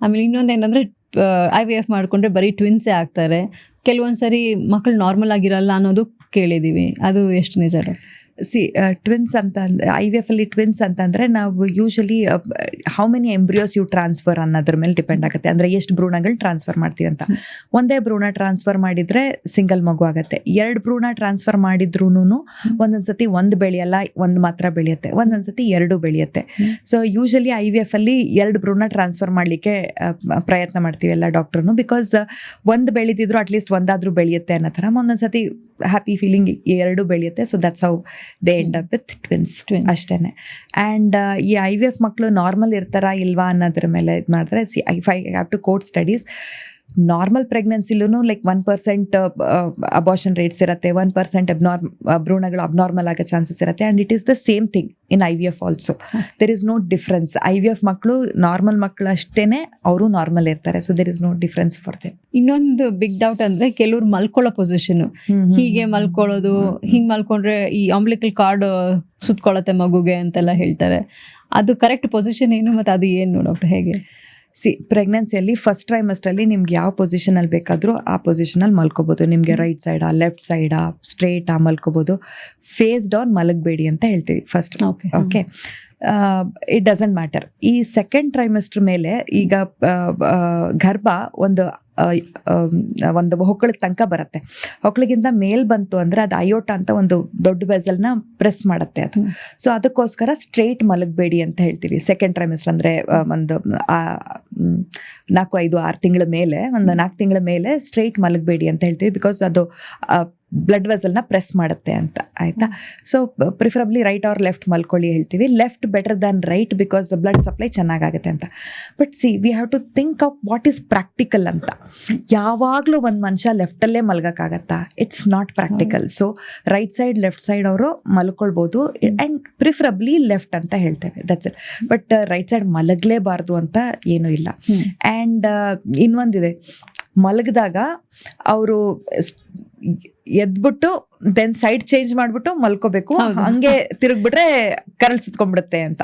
ಆಮೇಲೆ ಇನ್ನೊಂದು ಏನಂದರೆ IVF ಮಾಡಿಕೊಂಡ್ರೆ ಬರೀ ಟ್ವಿನ್ಸೇ ಆಗ್ತಾರೆ, ಕೆಲವೊಂದು ಸರಿ ಮಕ್ಕಳು ನಾರ್ಮಲ್ ಆಗಿರಲ್ಲ ಅನ್ನೋದು ಕೇಳಿದ್ದೀವಿ, ಅದು ಎಷ್ಟು ನಿಜ? ಟ್ವಿನ್ಸ್ ಅಂತ IVF ಅಲ್ಲಿ ಟ್ವಿನ್ಸ್ ಅಂತಂದರೆ ನಾವು usually how many embryos you transfer ಅನ್ನೋದ್ರ ಮೇಲೆ ಡಿಪೆಂಡ್ ಆಗುತ್ತೆ. ಅಂದರೆ ಎಷ್ಟು ಭ್ರೂಣಗಳು ಟ್ರಾನ್ಸ್ಫರ್ ಮಾಡ್ತೀವಿ ಅಂತ. ಒಂದೇ ಭ್ರೂಣ ಟ್ರಾನ್ಸ್ಫರ್ ಮಾಡಿದರೆ ಸಿಂಗಲ್ ಮಗು ಆಗುತ್ತೆ. 2 ಭ್ರೂಣ ಟ್ರಾನ್ಸ್ಫರ್ ಮಾಡಿದ್ರೂ ಒಂದೊಂದ್ಸತಿ ಒಂದು ಬೆಳೆಯಲ್ಲ, ಒಂದು ಮಾತ್ರ ಬೆಳೆಯುತ್ತೆ, ಒಂದೊಂದ್ಸತಿ 2 ಬೆಳೆಯುತ್ತೆ. ಸೊ ಯೂಶಲಿ IVF ಅಲ್ಲಿ 2 ಭ್ರೂಣ ಟ್ರಾನ್ಸ್ಫರ್ ಮಾಡಲಿಕ್ಕೆ ಪ್ರಯತ್ನ ಮಾಡ್ತೀವಿ ಎಲ್ಲ ಡಾಕ್ಟ್ರು, ಬಿಕಾಸ್ ಒಂದು ಬೆಳೆದಿದ್ರು ಅಟ್ಲೀಸ್ಟ್ ಒಂದಾದರೂ ಬೆಳೆಯುತ್ತೆ ಅನ್ನೋ ಥರ. ಒಂದೊಂದ್ಸತಿ ಹ್ಯಾಪಿ ಫೀಲಿಂಗ್ 2 ಬೆಳೆಯುತ್ತೆ. So that's how they end up with twins ಅಷ್ಟೇನೆ. ಆ್ಯಂಡ್ ಈ IVF ಮಕ್ಕಳು ನಾರ್ಮಲ್ ಇರ್ತಾರಾ ಇಲ್ವಾ ಅನ್ನೋದ್ರ ಮೇಲೆ ಇದು ಮಾಡಿದ್ರೆ, I have to quote studies. Normal ಪ್ರೆಗ್ನೆನ್ಸಿಲೂ ಲೈಕ್ 1% ಅಬಾರ್ಷನ್ ರೇಟ್ಸ್ ಇರುತ್ತೆ, 1% ಭ್ರೂಣಗಳು ಅಬ್ನಾರ್ಮಲ್ ಆಗೋ ಚಾನ್ಸಸ್ ಇರುತ್ತೆ. And it is the same thing in IVF also. There is no difference. IVF ಮಕ್ಕಳು ನಾರ್ಮಲ್ ಮಕ್ಕಳು ಅಷ್ಟೇ, ಅವರು ನಾರ್ಮಲ್ ಇರ್ತಾರೆ. So there is no difference for them. ಇನ್ನೊಂದು ಬಿಗ್ ಡೌಟ್ ಅಂದರೆ ಕೆಲವ್ರು ಮಲ್ಕೊಳ್ಳೋ ಪೊಸಿಷನ್, ಹೀಗೆ ಮಲ್ಕೊಳ್ಳೋದು, ಹಿಂಗೆ ಮಲ್ಕೊಂಡ್ರೆ ಈ ಅಂಬ್ಲಿಕಲ್ ಕಾರ್ಡ್ ಸುತ್ಕೊಳ್ಳುತ್ತೆ ಮಗುಗೆ ಅಂತೆಲ್ಲ ಹೇಳ್ತಾರೆ. ಅದು ಕರೆಕ್ಟ್ ಪೊಸಿಷನ್ ಏನು ಮತ್ತು ಅದು ಏನು ಡಾಕ್ಟರ್, ಹೇಗೆ? ಪ್ರೆಗ್ನೆನ್ಸಿಯಲ್ಲಿ ಫಸ್ಟ್ ಟ್ರೈಮಸ್ಟ್ರಲ್ಲಿ ನಿಮ್ಗೆ ಯಾವ ಪೊಸಿಷನಲ್ಲಿ ಬೇಕಾದರೂ ಆ ಪೊಸಿಷನಲ್ಲಿ ಮಲ್ಕೋಬೋದು. ನಿಮಗೆ ರೈಟ್ ಸೈಡಾ, ಲೆಫ್ಟ್ ಸೈಡಾ, ಸ್ಟ್ರೇಟಾ ಮಲ್ಕೋಬೋದು. ಫೇಸ್ ಡೌನ್ ಮಲಗಬೇಡಿ ಅಂತ ಹೇಳ್ತೀವಿ first. Okay, it doesn't matter. ಈ ಸೆಕೆಂಡ್ ಟ್ರೈಮಸ್ಟ್ರ್ ಮೇಲೆ ಈಗ ಗರ್ಭ ಒಂದು ಹೊಕ್ಕಳ ತನಕ ಬರುತ್ತೆ. ಹೊಕ್ಕಳಿಗಿಂತ ಮೇಲ್ ಬಂತು ಅಂದರೆ ಅದು ಅಯೋಟ ಅಂತ ಒಂದು ದೊಡ್ಡ ವೆಸಲ್ನ ಪ್ರೆಸ್ ಮಾಡುತ್ತೆ ಅದು. ಸೊ ಅದಕ್ಕೋಸ್ಕರ ಸ್ಟ್ರೇಟ್ ಮಲಗಬೇಡಿ ಅಂತ ಹೇಳ್ತೀವಿ ಸೆಕೆಂಡ್ ಟ್ರೈಮಿಸ್ಟರ್. ಅಂದರೆ ಒಂದು 4, 5, 6 ತಿಂಗಳ ಮೇಲೆ, ಒಂದು 4 ತಿಂಗಳ ಮೇಲೆ ಸ್ಟ್ರೇಟ್ ಮಲಗಬೇಡಿ ಅಂತ ಹೇಳ್ತೀವಿ, ಬಿಕಾಸ್ ಅದು ಬ್ಲಡ್ ವೆಸಲ್ನ ಪ್ರೆಸ್ ಮಾಡುತ್ತೆ ಅಂತ. ಆಯಿತಾ? So preferably right or left ಮಲ್ಕೊಳ್ಳಿ ಹೇಳ್ತೀವಿ. Left better than right, because blood supply ಚೆನ್ನಾಗಾಗುತ್ತೆ ಅಂತ. But we have to think of what is practical ಅಂತ. ಯಾವಾಗಲೂ ಒಂದು ಮನುಷ್ಯ ಲೆಫ್ಟಲ್ಲೇ ಮಲ್ಗೋಕ್ಕಾಗತ್ತಾ? It's not practical. So right side, left side ಅವರು ಮಲ್ಕೊಳ್ಬೋದು. ಆ್ಯಂಡ್ ಪ್ರಿಫರಬ್ಲಿ ಲೆಫ್ಟ್ ಅಂತ ಹೇಳ್ತೇವೆ, that's it. But right side ಮಲಗಲೇಬಾರ್ದು ಅಂತ ಏನೂ ಇಲ್ಲ. ಆ್ಯಂಡ್ ಇನ್ನೊಂದಿದೆ, ಮಲಗಿದಾಗ ಅವರು ಎದ್ಬಿಟ್ಟು ದೆನ್ ಸೈಡ್ ಚೇಂಜ್ ಮಾಡಿಬಿಟ್ಟು ಮಲ್ಕೋಬೇಕು. ಹಂಗೆ ತಿರುಗ್ಬಿಟ್ರೆ ಕರಳು ಸುತ್ಕೊಂಡ್ಬಿಡುತ್ತೆ ಅಂತ.